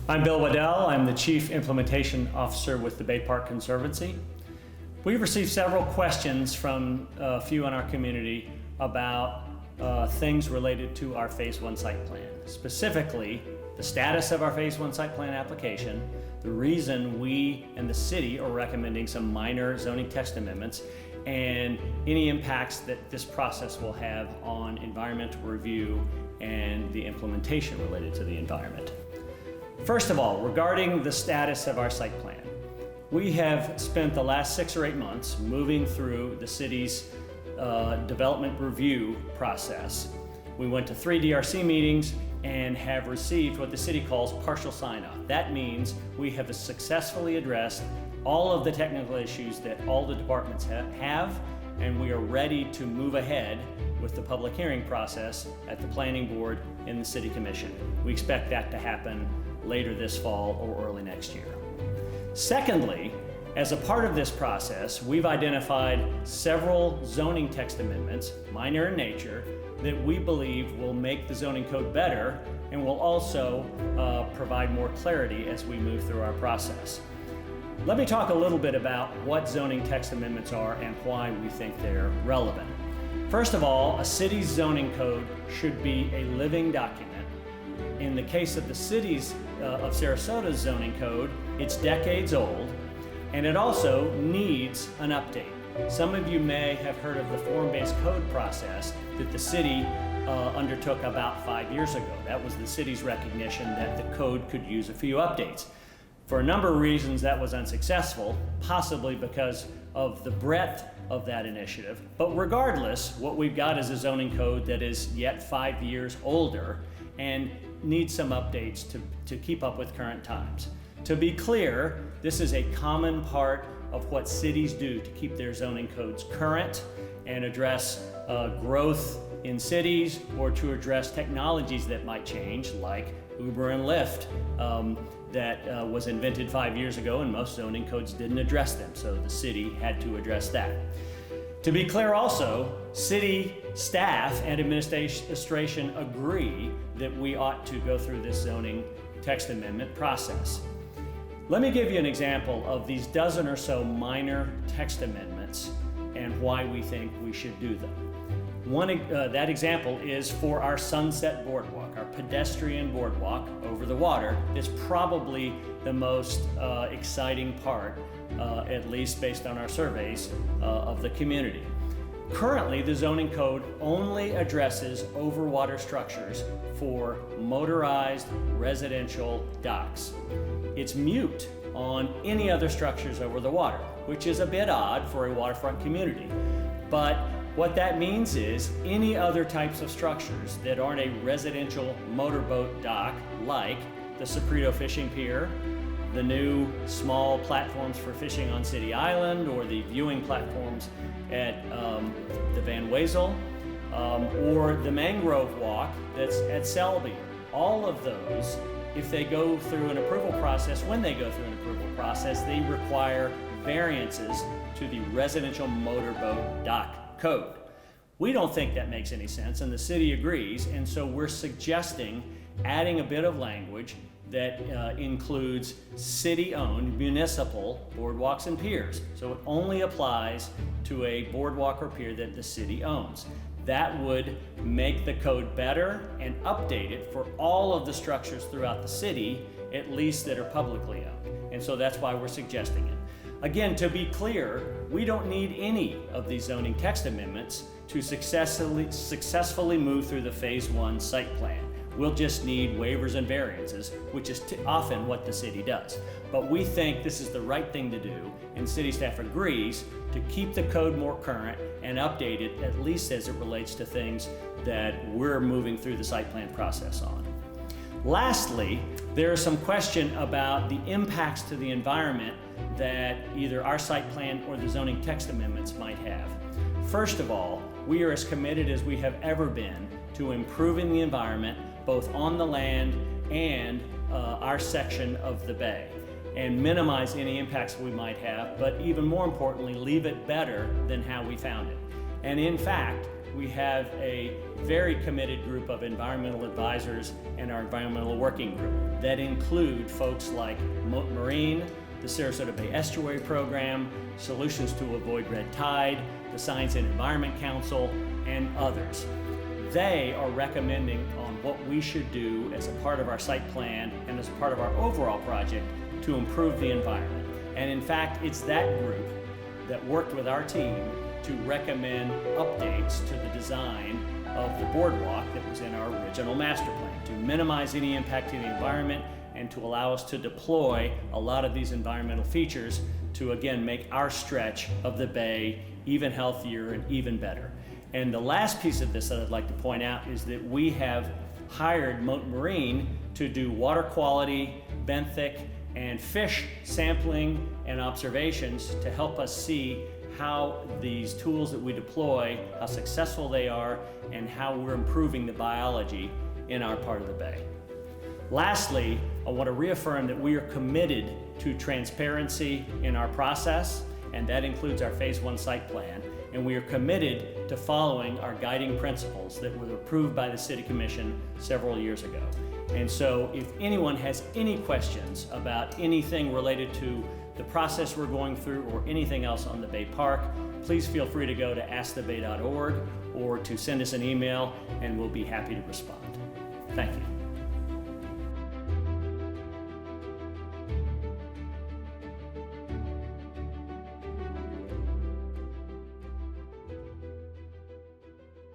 I'm Bill Waddill. I'm the Chief Implementation Officer with the Bay Park Conservancy. We've received several questions from a few in our community about things related to our Phase 1 site plan. Specifically, the status of our Phase 1 site plan application, the reason we and the city are recommending some minor zoning text amendments, and any impacts that this process will have on environmental review and the implementation related to the environment. First of all, regarding the status of our site plan, we have spent the last 6 or 8 months moving through the city's development review process. We went to 3 DRC meetings and have received what the city calls partial sign-off. That means we have successfully addressed all of the technical issues that all the departments have, and we are ready to move ahead with the public hearing process at the planning board and the city commission. We expect that to happen later this fall or early next year. Secondly, as a part of this process, we've identified several zoning text amendments, minor in nature, that we believe will make the zoning code better and will also provide more clarity as we move through our process. Let me talk a little bit about what zoning text amendments are and why we think they're relevant. First of all, a city's zoning code should be a living document. In the case of the city's of Sarasota's zoning code, it's decades old, and it also needs an update. Some of you may have heard of the form-based code process that the city undertook about 5 years ago. That was the city's recognition that the code could use a few updates. For a number of reasons, that was unsuccessful, possibly because of the breadth of that initiative. But regardless, what we've got is a zoning code that is yet 5 years older and needs some updates to keep up with current times. To be clear, this is a common part of what cities do to keep their zoning codes current and address growth in cities, or to address technologies that might change, like Uber and Lyft, that was invented 5 years ago, and most zoning codes didn't address them, so the city had to address that. To be clear also, city staff and administration agree that we ought to go through this zoning text amendment process. Let me give you an example of these dozen or so minor text amendments and why we think we should do them. That example is for our Sunset Boardwalk, our pedestrian boardwalk over the water. It's probably the most exciting part, at least based on our surveys, of the community. Currently, the zoning code only addresses overwater structures for motorized residential docks. It's mute on any other structures over the water, which is a bit odd for a waterfront community. But what that means is any other types of structures that aren't a residential motorboat dock, like the Saprito Fishing Pier, the new small platforms for fishing on City Island, or the viewing platforms at the Van Wezel, or the mangrove walk that's at Selby. All of those, if they go through an approval process, when they go through an approval process, they require variances to the residential motorboat dock code. We don't think that makes any sense, and the city agrees, and so we're suggesting adding a bit of language that includes city-owned municipal boardwalks and piers. So it only applies to a boardwalk or pier that the city owns. That would make the code better and update it for all of the structures throughout the city, at least that are publicly owned. And so that's why we're suggesting it. Again, to be clear, we don't need any of these zoning text amendments to successfully move through the Phase 1 site plan. We'll just need waivers and variances, which is often what the city does. But we think this is the right thing to do, and city staff agrees to keep the code more current and update it, at least as it relates to things that we're moving through the site plan process on. Lastly, there is some question about the impacts to the environment that either our site plan or the zoning text amendments might have. First of all, we are as committed as we have ever been to improving the environment, both on the land and our section of the bay, and minimize any impacts we might have, but even more importantly, leave it better than how we found it. And in fact, we have a very committed group of environmental advisors in our environmental working group that include folks like Moat Marine, the Sarasota Bay Estuary Program, Solutions to Avoid Red Tide, the Science and Environment Council, and others. They are recommending on what we should do as a part of our site plan and as part of our overall project to improve the environment. And in fact, it's that group that worked with our team to recommend updates to the design of the boardwalk that was in our original master plan to minimize any impact to the environment and to allow us to deploy a lot of these environmental features to again make our stretch of the bay even healthier and even better. And the last piece of this that I'd like to point out is that we have hired Moat Marine to do water quality, benthic, and fish sampling and observations to help us see how these tools that we deploy, how successful they are, and how we're improving the biology in our part of the bay. Lastly, I want to reaffirm that we are committed to transparency in our process, and that includes our Phase 1 site plan, and we are committed to following our guiding principles that were approved by the City Commission several years ago. And so if anyone has any questions about anything related to the process we're going through or anything else on the Bay Park, please feel free to go to askthebay.org or to send us an email and we'll be happy to respond. Thank you.